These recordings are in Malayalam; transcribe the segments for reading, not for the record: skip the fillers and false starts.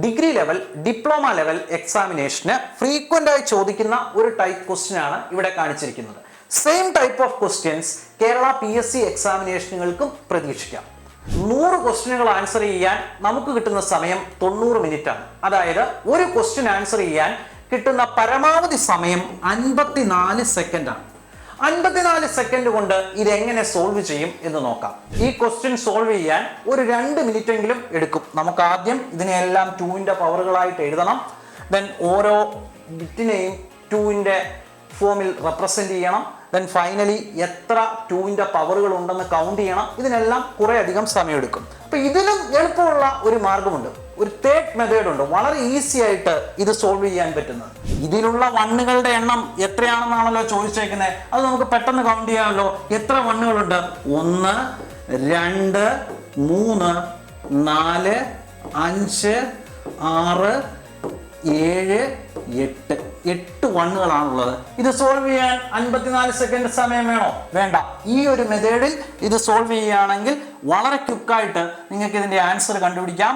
ഡിഗ്രി ലെവൽ ഡിപ്ലോമ ലെവൽ എക്സാമിനേഷന് ഫ്രീക്വന്റ് ആയി ചോദിക്കുന്ന ഒരു ടൈപ്പ് ക്വസ്റ്റ്യൻ ആണ് ഇവിടെ കാണിച്ചിരിക്കുന്നത്. Same type of questions Kerala PSC എക്സാമിനേഷനുകൾക്കും പ്രതീക്ഷിക്കാം. 100 ക്വസ്റ്റ്യനുകൾ ആൻസർ ചെയ്യാൻ നമുക്ക് കിട്ടുന്ന സമയം 90 മിനിറ്റ് ആണ്. അതായത് ഒരു ക്വസ്റ്റ്യൻ ആൻസർ ചെയ്യാൻ കിട്ടുന്ന പരമാവധി സമയം 54 സെക്കൻഡ് ആണ്. 54 സെക്കൻഡ് കൊണ്ട് ഇതെങ്ങനെ സോൾവ് ചെയ്യും എന്ന് നോക്കാം. ഈ ക്വസ്റ്റ്യൻ സോൾവ് ചെയ്യാൻ ഒരു 2 മിനിറ്റ് എങ്കിലും എടുക്കും. നമുക്ക് ആദ്യം ഇതിനെല്ലാം 2ന്റെ പവറുകളായിട്ട് എഴുതണം. ദെൻ ഓരോ ബിറ്റിനെയും 2ന്റെ ഫോമിൽ റെപ്രസെന്റ് ചെയ്യണം. ദെൻ ഫൈനലി എത്ര 2ന്റെ പവറുകൾ ഉണ്ടെന്ന് കൗണ്ട് ചെയ്യണം. ഇതിനെല്ലാം കുറെ അധികം സമയം എടുക്കും. അപ്പൊ ഇതിലും എളുപ്പമുള്ള ഒരു മാർഗമുണ്ട്, ഒരു തേർഡ് മെത്തേഡ് ഉണ്ട്, വളരെ ഈസി ആയിട്ട് ഇത് സോൾവ് ചെയ്യാൻ പറ്റുന്നത്. ഇതിലുള്ള വണ്ണുകളുടെ എണ്ണം എത്രയാണെന്നാണല്ലോ ചോദിച്ചേക്കുന്നത്. അത് നമുക്ക് പെട്ടെന്ന് കൗണ്ട് ചെയ്യാമല്ലോ. എത്ര വണ്ണുകളുണ്ട്? 1 2 3 4 5 6 7 8 വണ്ണുകളാണുള്ളത്. ഇത് സോൾവ് ചെയ്യാൻ 54 സെക്കൻഡ് സമയം വേണോ? വേണ്ട. ഈ ഒരു മെത്തേഡിൽ ഇത് സോൾവ് ചെയ്യുകയാണെങ്കിൽ വളരെ ക്വിക്കായിട്ട് നിങ്ങൾക്ക് ഇതിന്റെ ആൻസർ കണ്ടുപിടിക്കാം.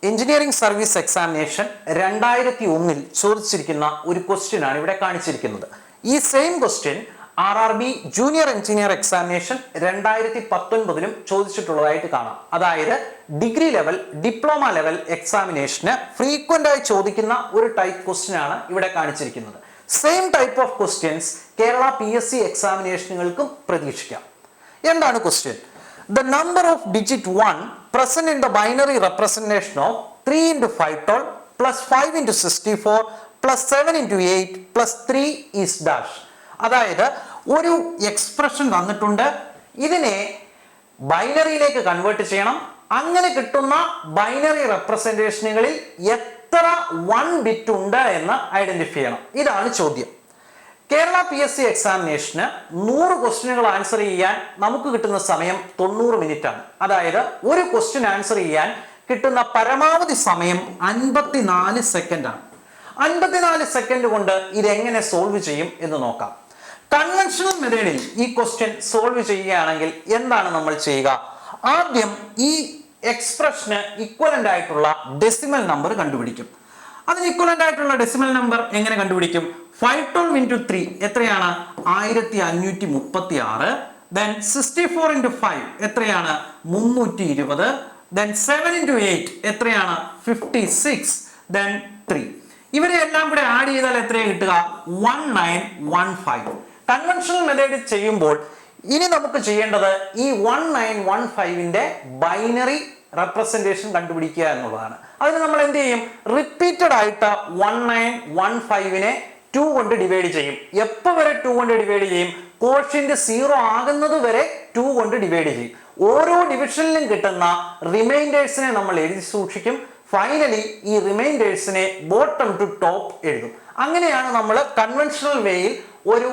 എഞ്ചിനീയറിംഗ് സർവീസ് എക്സാമിനേഷൻ 2001 ചോദിച്ചിരിക്കുന്ന ഒരു ക്വസ്റ്റ്യൻ ആണ് ഇവിടെ കാണിച്ചിരിക്കുന്നത്. ഈ same question RRB junior engineer examination 2019 ചോദിച്ചിട്ടുള്ളതായിട്ട് കാണാം. അതായത് ഡിഗ്രി ലെവൽ ഡിപ്ലോമ ലെവൽ എക്സാമിനേഷന് ഫ്രീക്വന്റ് ആയി ചോദിക്കുന്ന ഒരു ടൈപ്പ് ക്വസ്റ്റ്യൻ ആണ് ഇവിടെ കാണിച്ചിരിക്കുന്നത്. Same type of questions Kerala PSC എക്സാമിനേഷനുകൾക്കും പ്രതീക്ഷിക്കാം. എന്താണ് question? The number of digit 1 present in the binary representation of 3 into 5 tall plus 5 into 64 plus 7 into 8 plus 3 is dash. അതായത് ഒരു എക്സ്പ്രഷൻ തന്നിട്ടുണ്ട്, ഇതിനെ ബൈനറിയിലേക്ക് കൺവേർട്ട് ചെയ്യണം. അങ്ങനെ കിട്ടുന്ന ബൈനറി റെപ്രസെന്റേഷനുകളിൽ എത്ര 1 ബിറ്റ് ഉണ്ട് എന്ന് ഐഡന്റിഫൈ ചെയ്യണം. ഇതാണ് ചോദ്യം. കേരള PSC എക്സാമിനേഷന് 100 ക്വസ്റ്റ്യനുകൾ ആൻസർ ചെയ്യാൻ നമുക്ക് കിട്ടുന്ന സമയം 90 മിനിറ്റ് ആണ്. അതായത് ഒരു ക്വസ്റ്റ്യൻ ആൻസർ ചെയ്യാൻ കിട്ടുന്ന പരമാവധി സമയം 54 സെക്കൻഡ് ആണ്. 54 സെക്കൻഡ് കൊണ്ട് ഇതെങ്ങനെ സോൾവ് ചെയ്യും എന്ന് നോക്കാം. കൺവെൻഷണൽ മെത്തേഡിൽ ഈ ക്വസ്റ്റ്യൻ സോൾവ് ചെയ്യുകയാണെങ്കിൽ എന്താണ് നമ്മൾ ചെയ്യുക? ആദ്യം ഈ എക്സ്പ്രഷന് ഇക്വലന്റ് ആയിട്ടുള്ള ഡെസിമൽ നമ്പർ കണ്ടുപിടിക്കും. അതിന് ഇക്വലന്റ് ആയിട്ടുള്ള ഡെസിമൽ നമ്പർ എങ്ങനെ കണ്ടുപിടിക്കും? 512 into 3 എത്രയാണ്? 1536. Then 64 into 5 എത്രയാണ്? 320. Then 7 into 8 എത്രയാണ്? 56. Then 3. ഇവരെ എല്ലാം കൂടെ ആഡ് ചെയ്താൽ എത്രയാണ് കിട്ടുക? 1915. കൺവെൻഷണൽ മെത്തേഡ് ചെയ്യുമ്പോൾ ഇനി നമുക്ക് ചെയ്യേണ്ടത് ഈ 1915ന്റെ ബൈനറി റെപ്രസെന്റേഷൻ കണ്ടുപിടിക്കുക എന്നുള്ളതാണ്. അതിന് നമ്മൾ എന്ത് ചെയ്യും? റിപ്പീറ്റഡ് ആയിട്ട് 1915നെ 2 കൊണ്ട് ഡിവൈഡ് ചെയ്യും. എപ്പോൾ വരെ 2 കൊണ്ട് ഡിവൈഡ് ചെയ്യും? കോഷ്യന്റ് 0 ആകുന്നത് വരെ 2 കൊണ്ട് ഡിവൈഡ് ചെയ്യും. ഓരോ ഡിവിഷനിലും കിട്ടുന്ന റിമൈൻഡേഴ്സിനെ നമ്മൾ എഴുതി സൂക്ഷിക്കും. ഫൈനലി ഈ റിമൈൻഡേഴ്സിനെ ബോട്ടം ടു ടോപ്പ് എഴുതും. അങ്ങനെയാണ് നമ്മൾ കൺവെൻഷണൽ വേയിൽ ഒരു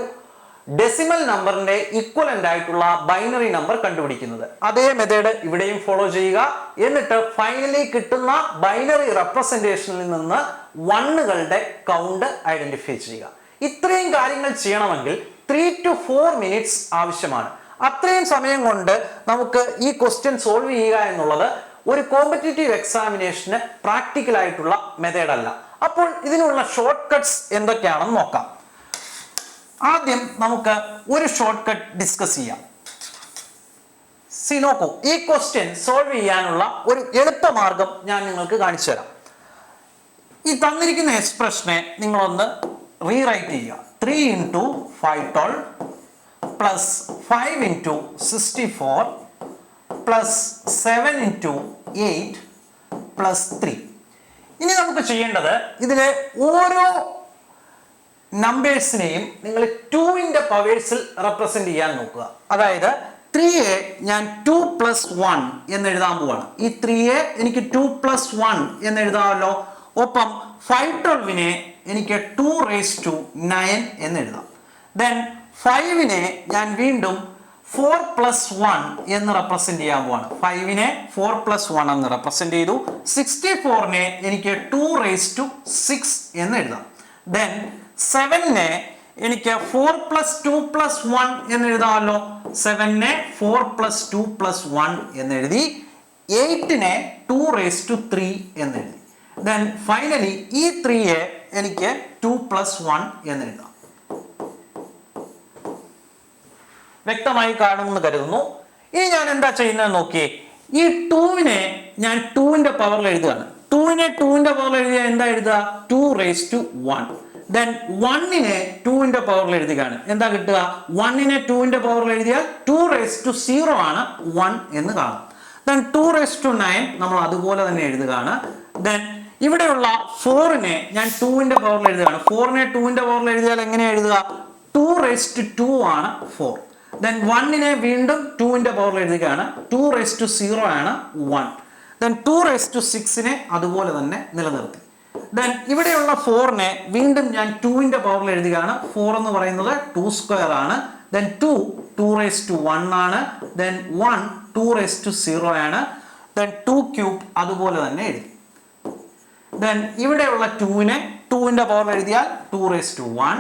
ഡെസിമൽ നമ്പറിന്റെ ഇക്വലന്റ് ആയിട്ടുള്ള ബൈനറി നമ്പർ കണ്ടുപിടിക്കുന്നത്. അതേ മെത്തേഡ് ഇവിടെയും ഫോളോ ചെയ്യുക. എന്നിട്ട് ഫൈനലി കിട്ടുന്ന ബൈനറി റെപ്രസെന്റേഷനിൽ നിന്ന് വണ്ണുകളുടെ കൗണ്ട് ഐഡന്റിഫൈ ചെയ്യുക. ഇത്രയും കാര്യങ്ങൾ ചെയ്യണമെങ്കിൽ 3 to 4 മിനിറ്റ്സ് ആവശ്യമാണ്. അത്രയും സമയം കൊണ്ട് നമുക്ക് ഈ ക്വസ്റ്റ്യൻ സോൾവ് ചെയ്യുക എന്നുള്ളത് ഒരു കോമ്പറ്റേറ്റീവ് എക്സാമിനേഷന് പ്രാക്ടിക്കൽ ആയിട്ടുള്ള മെത്തേഡ് അല്ല. അപ്പോൾ ഇതിനുള്ള ഷോർട്ട് കട്ട്സ് എന്തൊക്കെയാണെന്ന് നോക്കാം. ആദ്യം നമുക്ക് ഒരു ഷോർട്ട് കട്ട് ഡിസ്കസ് ചെയ്യാം. നോക്കൂ, ഈ ക്വസ്റ്റ്യൻ സോൾവ് ചെയ്യാനുള്ള ഒരു എളുപ്പമാർഗം ഞാൻ നിങ്ങൾക്ക് കാണിച്ചു തരാം. ഈ തന്നിരിക്കുന്ന എക്സ്പ്രഷനെ നിങ്ങളൊന്ന് റീറൈറ്റ് ചെയ്യുക. 3 into 5 12 plus 5 into 64 plus 7 into 8 plus 3. ഇനി നമുക്ക് ചെയ്യേണ്ടത് ഇതിലെ ഓരോ നമ്പേഴ്സിനെയും നിങ്ങൾ 2ന്റെ പവേഴ്സിൽ റെപ്രസെന്റ് ചെയ്യാൻ നോക്കുക. അതായത് 3യെ ഞാൻ 2 plus 1 എന്ന് എഴുതാൻ പോവാണ്. ഈ 3യെ എനിക്ക് 2 plus 1 എന്ന് എഴുതാമല്ലോ. ഒപ്പം 512നെ എനിക്ക് 2 raised to 9 എന്ന് എഴുതാം. ദെൻ 5നെ ഞാൻ വീണ്ടും 4 plus 1 എന്ന് റെപ്രസെന്റ് ചെയ്യാൻ പോവാണ്. 5നെ 4 plus 1 എന്ന് റെപ്രസെന്റ് ചെയ്തു. 64നെ എനിക്ക് 2 raised to 6 എന്ന് എഴുതാം. ദെൻ 7നെ എനിക്ക് 4 + 2 + 1 എന്ന് എഴുതാമല്ലോ. 7നെ 4 + 2 + 1 എന്ന് എഴുതി. 8നെ 2⁻³ എന്ന് എഴുതി. ദെൻ ഫൈനലി ഈ 3യെ എനിക്ക് 2 + 1 എന്ന് എഴുതാം. വ്യക്തമായി കാണുമെന്ന് കരുതുന്നു. ഇനി ഞാൻ എന്താ ചെയ്യുന്നത് നോക്കിയേ. ഈ 2നെ ഞാൻ 2ന്റെ പവറിൽ എഴുതുകയാണ്. 2നെ 2ന്റെ പവറിൽ എഴുതിയാൽ എന്താ എഴുതുക? 2⁻1. ദെൻ 1നെ 2ന്റെ പവറിൽ എഴുതുകയാണ്. എന്താ കിട്ടുക? 1നെ 2ന്റെ പവറിൽ എഴുതിയാൽ 2⁻0 ആണ് 1 എന്ന് കാണും. ദെൻ 2�9 നമ്മൾ അതുപോലെ തന്നെ എഴുതുകയാണ്. ദെൻ ഇവിടെയുള്ള 4നെ ഞാൻ 2ന്റെ പവറിൽ എഴുതുകയാണ്. 4നെ 2ന്റെ പവറിൽ എഴുതിയാൽ എങ്ങനെ എഴുതുക? 2⁻2 ആണ് 4. ദെൻ 1നെ വീണ്ടും 2ന്റെ പവറിൽ എഴുതുകയാണ്. 2⁻0 ആണ് 1. ദെൻ 2⁻6നെ അതുപോലെ തന്നെ നിലനിർത്തി. ദെൻ ഇവിടെയുള്ള 4നെ വീണ്ടും ഞാൻ 2ന്റെ പവറിൽ എഴുതുകയാണ്. 4 എന്ന് പറയുന്നത് 2² ആണ്. ദെൻ 2 2⁻1 ആണ്. ദെൻ 1 2⁻0 ആണ്. ദെൻ 2³ അതുപോലെ തന്നെ എഴുതി. ദെൻ ഇവിടെയുള്ള 2നെ 2ന്റെ പവറിൽ എഴുതിയാൽ 2⁻1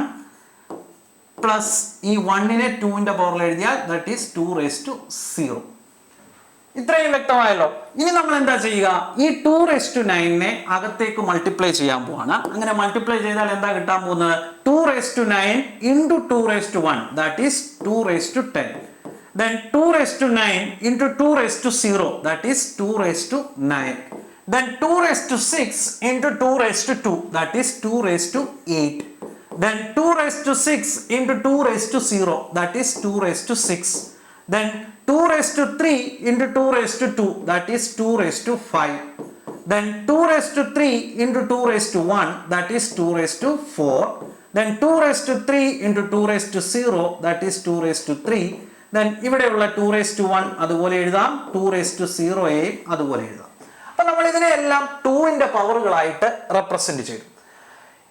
പ്ലസ് ഈ 1നെ 2ന്റെ പവറിൽ എഴുതിയാൽ ദാറ്റ് ഈസ് 2⁻0. ഇത്രയും വ്യക്തമായല്ലോ. ഇനി നമ്മൾ എന്താ ചെയ്യുക? ഈ 2�9നെ അകത്തേക്ക് മൾട്ടിപ്ലൈ ചെയ്യാൻ പോവാണ്. അങ്ങനെ മൾട്ടിപ്ലൈ ചെയ്താൽ എന്താ കിട്ടാൻ പോകുന്നത്? 2�9 × 2⁻1 that is 2⁻10. Then 2�9 × 2⁻0 that is 2⁻9. Then 2⁻6 × 2⁻2 that is 2⁻8. Then 2⁻6 × 2⁻0 that is 2⁻6. Then 2⁻3 × 2⁻2 that is 2⁻5. Then 2⁻3 × 2⁻1 that is 2⁻4. Then 2⁻3 × 2⁻0 that is 2⁻3. Then ഇവിടെയുള്ള 2⁻1 അതുപോലെ എഴുതാം. 2⁻0 അതുപോലെ എഴുതാം. അപ്പൊ നമ്മൾ ഇതിനെല്ലാം 2ന്റെ പവറുകളായിട്ട് റെപ്രസെന്റ് ചെയ്തു.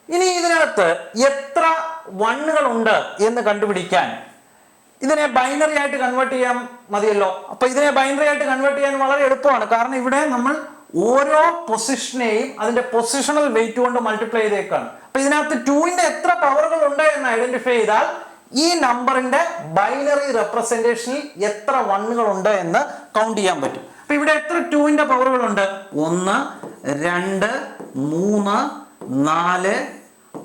ഇനി ഇതിനകത്ത് എത്ര 1കൾ ഉണ്ട് എന്ന് കണ്ടുപിടിക്കാൻ ഇതിനെ ബൈനറി ആയിട്ട് കൺവേർട്ട് ചെയ്യാൻ മതിയല്ലോ. അപ്പൊ ഇതിനെ ബൈനറി ആയിട്ട് കൺവേർട്ട് ചെയ്യാൻ വളരെ എളുപ്പമാണ്. കാരണം ഇവിടെ നമ്മൾ ഓരോ പൊസിഷനെയും അതിന്റെ പൊസിഷണൽ വെയിറ്റ് കൊണ്ട് മൾട്ടിപ്ലൈ ചെയ്തേക്കാണ്. അപ്പൊ ഇതിനകത്ത് 2ന്റെ എത്ര പവറുകൾ ഉണ്ട് എന്ന് ഐഡന്റിഫൈ ചെയ്താൽ ഈ നമ്പറിന്റെ ബൈനറി റെപ്രസെന്റേഷനിൽ എത്ര 1കൾ ഉണ്ട് എന്ന് കൗണ്ട് ചെയ്യാൻ പറ്റും. അപ്പൊ ഇവിടെ എത്ര 2ന്റെ പവറുകളുണ്ട്? 1 2 3 4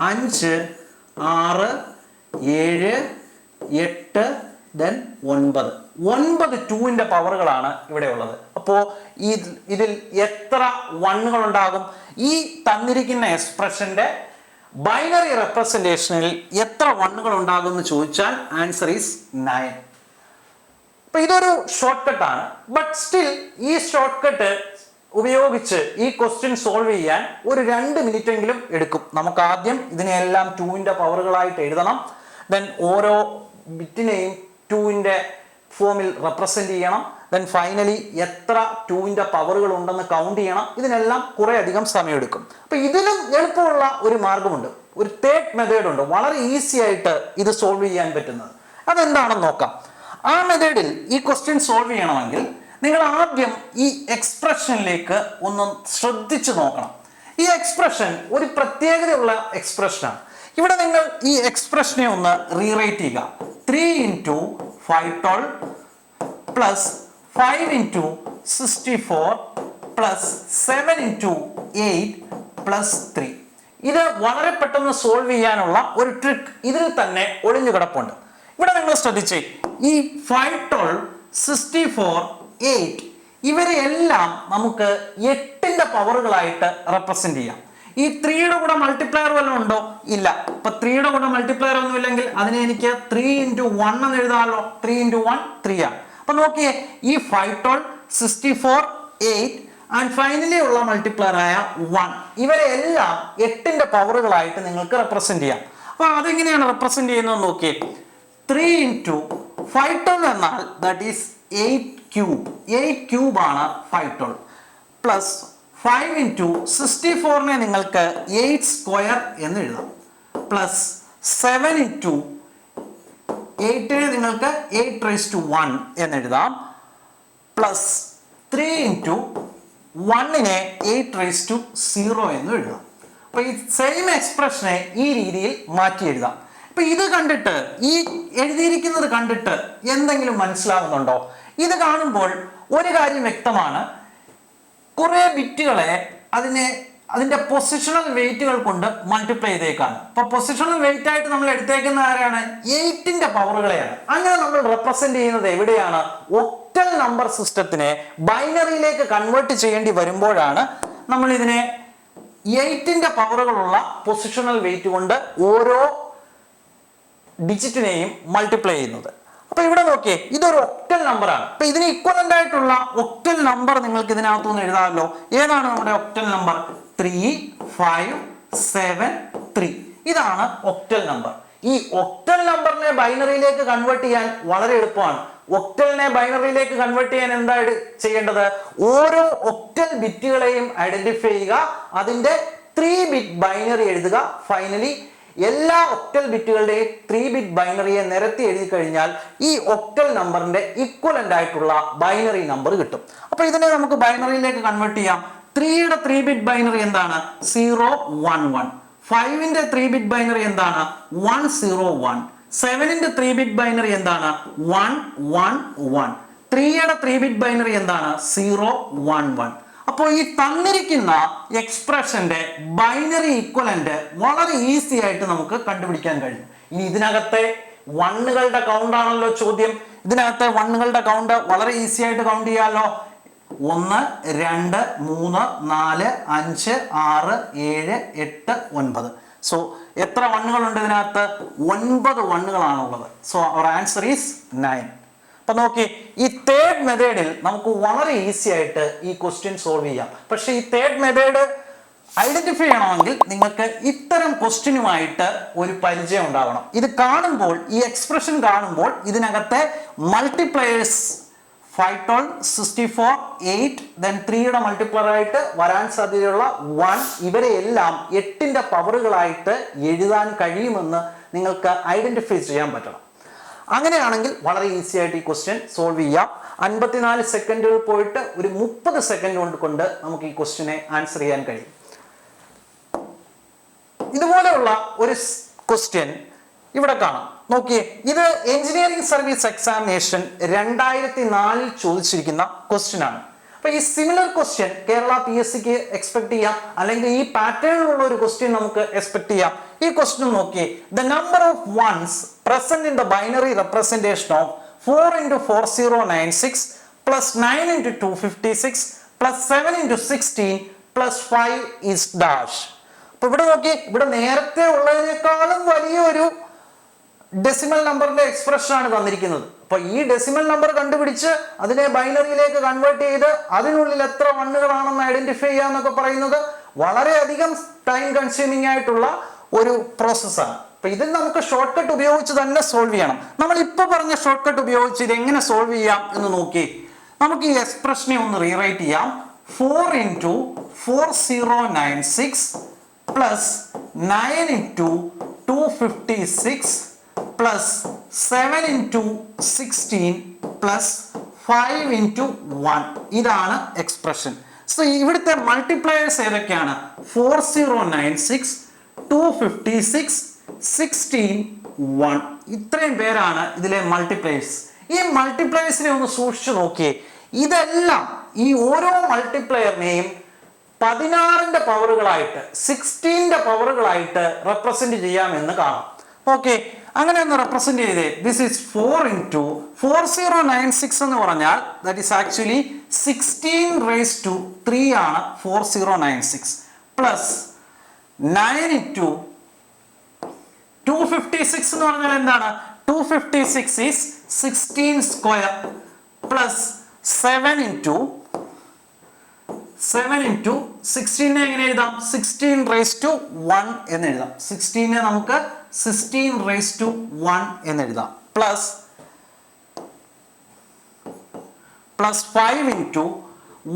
5 6 7 8 ദെൻ 9. 9 2ന്റെ പവറുകളാണ് ഇവിടെ ഉള്ളത്. അപ്പോ ഇതിൽ എത്ര 1കൾ ഉണ്ടാകും? ഈ തന്നിരിക്കുന്ന എക്സ്പ്രഷന്റെ ബൈനറി റെപ്രസെന്റേഷനിൽ എത്ര 1കൾ ഉണ്ടാകും എന്ന് ചോദിച്ചാൽ ആൻസർ ഈസ് 9. അപ്പൊ ഇതൊരു ഷോർട്ട് കട്ട് ആണ്. ബട്ട് സ്റ്റിൽ ഈ ഷോർട്ട് കട്ട് ഉപയോഗിച്ച് ഈ ക്വസ്റ്റ്യൻ സോൾവ് ചെയ്യാൻ ഒരു 2 മിനിറ്റ് എങ്കിലും എടുക്കും. നമുക്ക് ആദ്യം ഇതിനെല്ലാം 2ന്റെ പവറുകളായിട്ട് എഴുതണം. ദെൻ ഓരോ ബിറ്റിനെയും 2ന്റെ ഫോമിൽ റെപ്രസെന്റ് ചെയ്യണം. ദെൻ ഫൈനലി എത്ര 2ന്റെ പവറുകൾ ഉണ്ടെന്ന് കൗണ്ട് ചെയ്യണം. ഇതിനെല്ലാം കുറെ അധികം സമയമെടുക്കും. അപ്പൊ ഇതിലും എളുപ്പമുള്ള ഒരു മാർഗമുണ്ട്. ഒരു തേർഡ് മെത്തേഡ് ഉണ്ട്, വളരെ ഈസി ആയിട്ട് ഇത് സോൾവ് ചെയ്യാൻ പറ്റുന്നത്. അതെന്താണെന്ന് നോക്കാം. ആ മെത്തേഡിൽ ഈ ക്വസ്റ്റ്യൻ സോൾവ് ചെയ്യണമെങ്കിൽ നിങ്ങൾ ആദ്യം ഈ എക്സ്പ്രഷനിലേക്ക് ഒന്ന് ശ്രദ്ധിച്ചു നോക്കണം. ഈ എക്സ്പ്രഷൻ ഒരു പ്രത്യേകതയുള്ള എക്സ്പ്രഷനാണ്. ഇവിടെ നിങ്ങൾ ഈ എക്സ്പ്രഷനെ ഒന്ന് റീറൈറ്റ് ചെയ്യുക. 3 × 512 പ്ലസ് 5 × 64 പ്ലസ് 7 × 8 പ്ലസ് 3. ഇത് വളരെ പെട്ടെന്ന് സോൾവ് ചെയ്യാനുള്ള ഒരു ട്രിക്ക് ഇതിൽ തന്നെ ഒളിഞ്ഞു കിടപ്പുണ്ട്. ഇവിടെ നിങ്ങൾ ശ്രദ്ധിച്ചേ, ഈ 512 64 8 ഇവരെ എല്ലാം നമുക്ക് 8ന്റെ പവറുകളായിട്ട് റെപ്രസെന്റ് ചെയ്യാം. ഈ 3യുടെ കൂടെ മൾട്ടിപ്ലയർ വല്ലതും ഉണ്ടോ? ഇല്ല. അപ്പൊ 3യുടെ കൂടെ മൾട്ടിപ്ലയർ ഒന്നും ഇല്ലെങ്കിൽ അതിനെ എനിക്ക് 3 × 1 എന്ന് എഴുതാമല്ലോ. 3 × 1 3 ആണ്. അപ്പൊ നോക്കിയേ, ഈ 512 64 8 ആൻഡ് ഫൈനലി ഉള്ള മൾട്ടിപ്ലയർ ആയ 1 ഇവരെ എല്ലാം 8ന്റെ പവറുകളായിട്ട് നിങ്ങൾക്ക് റെപ്രസെന്റ് ചെയ്യാം. അപ്പൊ അതെങ്ങനെയാണ് റെപ്രസെന്റ് ചെയ്യുന്നത് നോക്കിയേ. 3 × 512 എന്നാൽ ദാറ്റ് ഈസ് 8³ 8³ ആണ് 512 പ്ലസ് 5 × 64നെ നിങ്ങൾക്ക് 8² എന്ന് എഴുതാം. പ്ലസ് 7 × 8നെ നിങ്ങൾക്ക് 8⁻1 എന്ന് എഴുതാം. പ്ലസ് 3 × 1നെ 8⁻0 എന്ന് എഴുതാം. അപ്പൊ ഈ സെയിം എക്സ്പ്രഷനെ ഈ രീതിയിൽ മാറ്റി എഴുതാം. അപ്പൊ ഇത് കണ്ടിട്ട്, ഈ എഴുതിയിരിക്കുന്നത് കണ്ടിട്ട് എന്തെങ്കിലും മനസ്സിലാവുന്നുണ്ടോ? ഇത് കാണുമ്പോൾ ഒരു കാര്യം വ്യക്തമാണ്, കുറെ ബിറ്റുകളെ അതിന്റെ പൊസിഷണൽ വെയിറ്റുകൾ കൊണ്ട് മൾട്ടിപ്ലൈ ചെയ്തേക്കാണ്. അപ്പൊ പൊസിഷണൽ വെയിറ്റ് ആയിട്ട് നമ്മൾ എടുത്തേക്കുന്ന ആരാണ്? 8ന്റെ പവറുകളെയാണ്. അങ്ങനെ നമ്മൾ റെപ്രസെന്റ് ചെയ്യുന്നത് എവിടെയാണ്? ഒക്ടൽ നമ്പർ സിസ്റ്റത്തിനെ ബൈനറിയിലേക്ക് കൺവേർട്ട് ചെയ്യേണ്ടി വരുമ്പോഴാണ് നമ്മൾ ഇതിനെ 8ന്റെ പവറുകളുള്ള പൊസിഷണൽ വെയിറ്റ് കൊണ്ട് ഓരോ ഡിജിറ്റിനെയും മൾട്ടിപ്ലൈ ചെയ്യുന്നത്. അപ്പൊ ഇവിടെ നോക്കിയേ, ഇതൊരു ഒക്ടൽ നമ്പർ ആണ്. അപ്പൊ ഇതിന് ഇക്വലന്റ് ആയിട്ടുള്ള ഒക്ടൽ നമ്പർ നിങ്ങൾക്ക് ഇതിനകത്തുനിന്ന് എഴുതാമല്ലോ. ഏതാണ് നമ്മുടെ ഒക്ടൽ നമ്പർ? 3, 5, 7, 3. ഇതാണ് ഒക്ടൽ നമ്പർ. ഈ ഒക്ടൽ നമ്പറിനെ ബൈനറിയിലേക്ക് കൺവേർട്ട് ചെയ്യാൻ വളരെ എളുപ്പമാണ്. ഒക്ടലിനെ ബൈനറിയിലേക്ക് കൺവേർട്ട് ചെയ്യാൻ എന്താ ചെയ്യേണ്ടത്? ഓരോ ഒക്ടൽ ബിറ്റുകളെയും ഐഡന്റിഫൈ ചെയ്യുക, അതിന്റെ 3 ബിറ്റ് ബൈനറി എഴുതുക. ഫൈനലി എല്ലാ ഒക്ടൽ ബിറ്റുകളുടെയും 3 ബിറ്റ് ബൈനറിയെ നിരത്തി എഴുതി കഴിഞ്ഞാൽ ഈ ഒക്ടൽ നമ്പറിന്റെ ഇക്വലന്റ് ആയിട്ടുള്ള ബൈനറി നമ്പർ കിട്ടും. അപ്പൊ ഇതിനെ നമുക്ക് ബൈനറിയിലേക്ക് കൺവേർട്ട് ചെയ്യാം. 3യുടെ 3 ബിറ്റ് ബൈനറി എന്താണ്? 0, 1, 1. 5ന്റെ 3 ബിറ്റ് ബൈനറി എന്താണ്? 1, 0, 1. 7ന്റെ 3 ബിറ്റ് ബൈനറി എന്താണ്? 1, 1, 1. 3യുടെ 3 ബിറ്റ് ബൈനറി എന്താണ്? 0, 1, 1. അപ്പോൾ ഈ തന്നിരിക്കുന്ന എക്സ്പ്രഷന്റെ ബൈനറി ഈക്വലന്റ് വളരെ ഈസി ആയിട്ട് നമുക്ക് കണ്ടുപിടിക്കാൻ കഴിയും. ഇനി ഇതിനകത്തെ വണ്ണുകളുടെ കൗണ്ട് ആണല്ലോ ചോദ്യം. ഇതിനകത്തെ വണ്ണുകളുടെ കൗണ്ട് വളരെ ഈസി ആയിട്ട് കൗണ്ട് ചെയ്യാമല്ലോ. 1, 2, 3, 4, 5, 6, 7, 8, 9. സോ എത്ര വണ്ണുകളുണ്ട് ഇതിനകത്ത്? 9 വണ്ണുകളാണുള്ളത്. So our answer is 9. അപ്പൊ നോക്കി, ഈ തേർഡ് മെത്തേഡിൽ നമുക്ക് വളരെ ഈസി ആയിട്ട് ഈ ക്വസ്റ്റ്യൻ സോൾവ് ചെയ്യാം. പക്ഷെ ഈ തേർഡ് മെത്തേഡ് ഐഡന്റിഫൈ ചെയ്യണമെങ്കിൽ നിങ്ങൾക്ക് ഇത്തരം ക്വസ്റ്റ്യനുമായിട്ട് ഒരു പരിചയം ഉണ്ടാവണം. ഇത് കാണുമ്പോൾ, ഈ എക്സ്പ്രഷൻ കാണുമ്പോൾ ഇതിനകത്തെ മൾട്ടിപ്ലയേഴ്സ് 5, 12, 64, 8, then 3യുടെ മൾട്ടിപ്ലർ ആയിട്ട് വരാൻ സാധ്യതയുള്ള 1, ഇവരെ എല്ലാം 8ന്റെ പവറുകളായിട്ട് എഴുതാൻ കഴിയുമെന്ന് നിങ്ങൾക്ക് ഐഡന്റിഫൈ ചെയ്യാൻ പറ്റണം. അങ്ങനെയാണെങ്കിൽ വളരെ ഈസി ആയിട്ട് ഈ ക്വസ്റ്റ്യൻ സോൾവ് ചെയ്യാം. 54 സെക്കൻഡുകൾ പോയിട്ട് ഒരു 30 സെക്കൻഡ് കൊണ്ട് നമുക്ക് ഈ ക്വസ്റ്റ്യനെ ആൻസർ ചെയ്യാൻ കഴിയും. ഇതുപോലെയുള്ള ഒരു ക്വസ്റ്റ്യൻ ഇവിടെ കാണാം. നോക്കിയേ, ഇത് എഞ്ചിനീയറിംഗ് സർവീസ് എക്സാമിനേഷൻ 2004 ചോദിച്ചിരിക്കുന്ന ക്വസ്റ്റ്യൻ ആണ്. അപ്പൊ ഈ സിമിലർ ക്വസ്റ്റ്യൻ കേരള PSCക്ക് എക്സ്പെക്ട് ചെയ്യാം, അല്ലെങ്കിൽ ഈ പാറ്റേണിലുള്ള ഒരു ക്വസ്റ്റ്യൻ നമുക്ക് എക്സ്പെക്ട് ചെയ്യാം. ഈ ക്വസ്റ്റ്യൻ നോക്കിയേ, the number of ones present in the binary representation of 4 into 4096 plus 9 into 256 plus 7 into 16 plus 5 is dash. അപ്പൊ ഇവിടെ നോക്കി, ഇവിടെ നേരത്തെ ഉള്ളതിനേക്കാളും വലിയൊരു ഡെസിമൽ നമ്പറിന്റെ എക്സ്പ്രഷൻ ആണ് തന്നിരിക്കുന്നത്. അപ്പൊ ഈ ഡെസിമൽ നമ്പർ കണ്ടുപിടിച്ച് അതിനെ ബൈനറിയിലേക്ക് കൺവേർട്ട് ചെയ്ത് അതിനുള്ളിൽ എത്ര വണ്ണുകളാണെന്ന് ഐഡന്റിഫൈ ചെയ്യാന്നൊക്കെ പറയുന്നത് വളരെയധികം ടൈം കൺസ്യൂമിംഗ് ആയിട്ടുള്ള ഒരു പ്രോസസ്സാണ്. അപ്പൊ ഇതിൽ നമുക്ക് ഷോർട്ട് കട്ട് ഉപയോഗിച്ച് തന്നെ സോൾവ് ചെയ്യണം. നമ്മൾ ഇപ്പൊ പറഞ്ഞ ഷോർട്ട് കട്ട് ഉപയോഗിച്ച് ഇത് എങ്ങനെ സോൾവ് ചെയ്യാം എന്ന് നോക്കി. നമുക്ക് ഈ എക്സ്പ്രഷനെ ഒന്ന് റീറൈറ്റ് ചെയ്യാം. 4 into 4096 plus 9 into 256 plus 7 into 16 plus 5 into 1. ഇതാണ് എക്സ്പ്രഷൻ. സോ ഇവിടുത്തെ മൾട്ടിപ്ലയേഴ്സ് ഏതൊക്കെയാണ്? 4096, 256, 16, 1. ഇത്രയും പേരാണ് ഇതിലെ മൾട്ടിപ്ലയേഴ്സ്. ഈ മൾട്ടിപ്ലയേഴ്സിനെ ഒന്ന് സൂക്ഷിച്ചു നോക്കിയേ. ഇതെല്ലാം, ഈ ഓരോ മൾട്ടിപ്ലയറിനെയും 16ന്റെ പവറുകളായിട്ട്, 16ന്റെ പവറുകളായിട്ട് റെപ്രസെന്റ് ചെയ്യാമെന്ന് കാണാം. ഓക്കെ, അങ്ങനെ ഒന്ന് റെപ്രസെന്റ് ചെയ്തേ. ദിസ് ഈസ് 4 into 4096 എന്ന് പറഞ്ഞാൽ that is actually 16 raised to 3 ആണ് 4096 പ്ലസ് 9 into 256 എന്ന് പറഞ്ഞാൽ എന്താണ്? 256 is 16 square പ്ലസ് 7 into 16 എങ്ങനെ എഴുതാം? 16 raised to 1 എന്ന് എഴുതാം. 16 നമുക്ക് 16 raised to 1 എന്ന് എഴുതാം. പ്ലസ് 5 into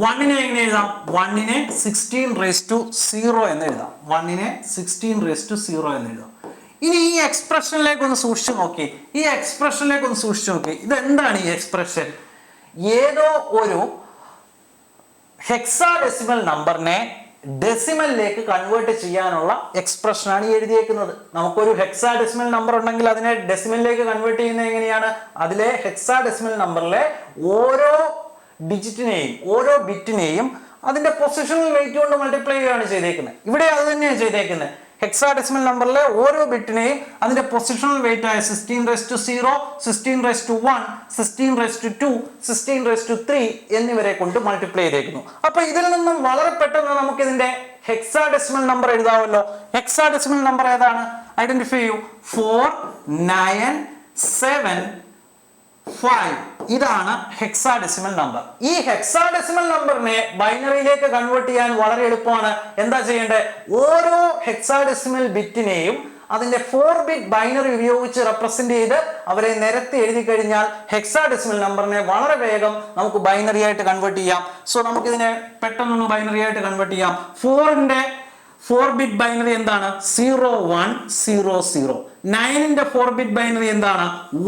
1നെ എങ്ങനെ എഴുതാം? 1നെ 16 raised to 0 എന്ന് എഴുതാം. 1നെ 16 raised to 0 എന്ന് എഴുതാം. ഇനി ഈ എക്സ്പ്രഷനിലേക്ക് ഒന്ന് സൂക്ഷിച്ചു നോക്കി. ഇതെന്താണ് ഈ എക്സ്പ്രഷൻ? ഏതോ ഒരു ഹെക്സാഡെസിമൽ നമ്പറിനെ ഡെസിമലിലേക്ക് കൺവേർട്ട് ചെയ്യാനുള്ള എക്സ്പ്രഷനാണ് ഈ എഴുതിയേക്കുന്നത്. നമുക്കൊരു ഹെക്സാഡെസിമൽ നമ്പർ ഉണ്ടെങ്കിൽ അതിനെ ഡെസിമലിലേക്ക് കൺവേർട്ട് ചെയ്യുന്നത് എങ്ങനെയാണ്? അതിലെ ഹെക്സാഡെസിമൽ നമ്പറിലെ ഓരോ ഡിജിറ്റിനെയും ഓരോ ബിറ്റിനെയും അതിന്റെ പൊസിഷണൽ വെയിറ്റ് കൊണ്ട് മൾട്ടിപ്ലൈ ചെയ്യുകയാണ് ചെയ്തേക്കുന്നത്. ഇവിടെ അത് തന്നെയാണ് ചെയ്തേക്കുന്നത്. ഹെക്സാഡെസിമൽ നമ്പറിലെ ഓരോ ബിറ്റിനെയും അതിന്റെ പൊസിഷണൽ വെയിറ്റ് ആയ 16⁻0, 16⁻1, 16⁻2, 16⁻3 എന്നിവരെ കൊണ്ട് മൾട്ടിപ്ലൈ ചെയ്തേക്കുന്നു. അപ്പൊ ഇതിൽ നിന്നും വളരെ പെട്ടെന്ന് നമുക്ക് ഇതിന്റെ ഹെക്സാഡെസിമൽ നമ്പർ എഴുതാമല്ലോ. ഹെക്സാഡെസിമൽ നമ്പർ ഏതാണ്? ഐഡന്റിഫൈ ചെയ്യൂ. 4, 9, 7, 5. ഇതാണ് ഹെക്സാഡെസിമൽ നമ്പർ. ഈ ഹെക്സാഡെസിമൽ നമ്പറിനെ ബൈനറിയിലേക്ക് കൺവേർട്ട് ചെയ്യാൻ വളരെ എളുപ്പമാണ്. എന്താ ചെയ്യേണ്ടത്? ഓരോ ഹെക്സാഡെസിമൽ ബിറ്റിനെയും അതിന്റെ 4 ബിറ്റ് ബൈനറി ഉപയോഗിച്ച് റെപ്രസെന്റ് ചെയ്ത് അവരെ നിരത്തി എഴുതി കഴിഞ്ഞാൽ ഹെക്സാഡെസിമൽ നമ്പറിനെ വളരെ വേഗം നമുക്ക് ബൈനറി ആയിട്ട് കൺവേർട്ട് ചെയ്യാം. സോ നമുക്ക് ഇതിനെ പെട്ടെന്നൊന്ന് ബൈനറി ആയിട്ട് കൺവേർട്ട് ചെയ്യാം. 4ന്റെ 4 ബിറ്റ് ബൈനറി എന്താണ്? 0 1 0 0. 9ന്റെ 4 ബിറ്റ് ബൈനറി എന്താണ്?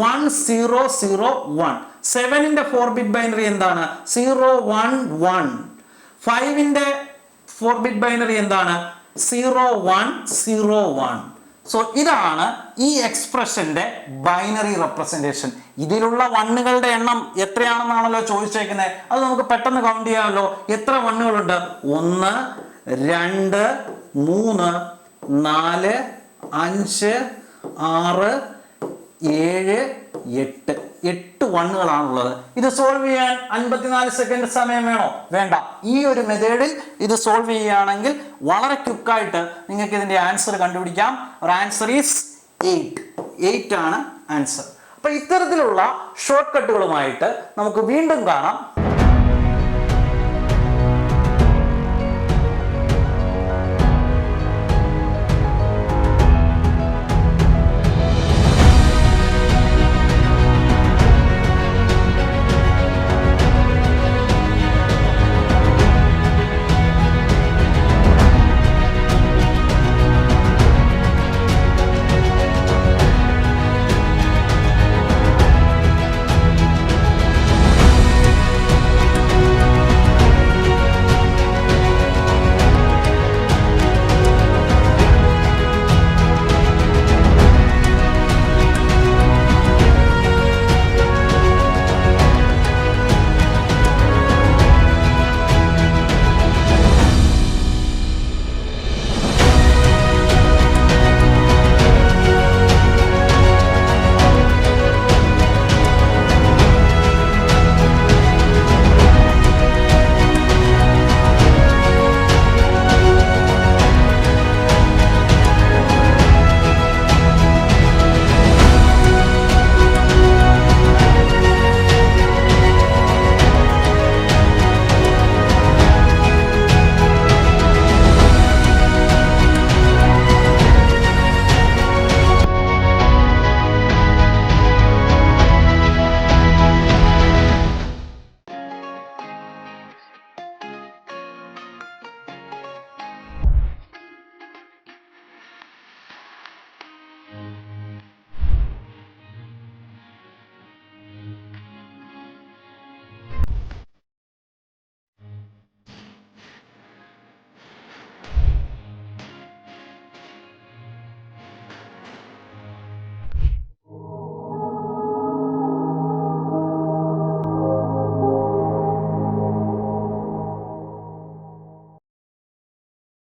1 0 0 1. 7ന്റെ 4 ബിറ്റ് ബൈനറി എന്താണ്? 0 1 1. 5ന്റെ 4 ബിറ്റ് ബൈനറി എന്താണ്? 0 1 0 1. സോ ഇതാണ് ഈ എക്സ്പ്രഷന്റെ ബൈനറി റെപ്രസെന്റേഷൻ. ഇതിലുള്ള വണ്ണുകളുടെ എണ്ണം എത്രയാണെന്നാണല്ലോ ചോദിച്ചേക്കുന്നത്. അത് നമുക്ക് പെട്ടെന്ന് കൗണ്ട് ചെയ്യാമല്ലോ. എത്ര വണ്ണുകളുണ്ട്? 1 2 3 4 5 6 7 8. 8 വണ്ണുകളാണുള്ളത്. ഇത് സോൾവ് ചെയ്യാൻ 54 സെക്കൻഡ് സമയം വേണോ? വേണ്ട. ഈ ഒരു മെത്തേഡിൽ ഇത് സോൾവ് ചെയ്യുകയാണെങ്കിൽ വളരെ ക്വിക്കായിട്ട് നിങ്ങൾക്ക് ഇതിന്റെ ആൻസർ കണ്ടുപിടിക്കാം. ആൻസർ ഈസ് 8 ആണ് ആൻസർ. അപ്പൊ ഇത്തരത്തിലുള്ള ഷോർട്ട് കട്ടുകളുമായിട്ട് നമുക്ക് വീണ്ടും കാണാം.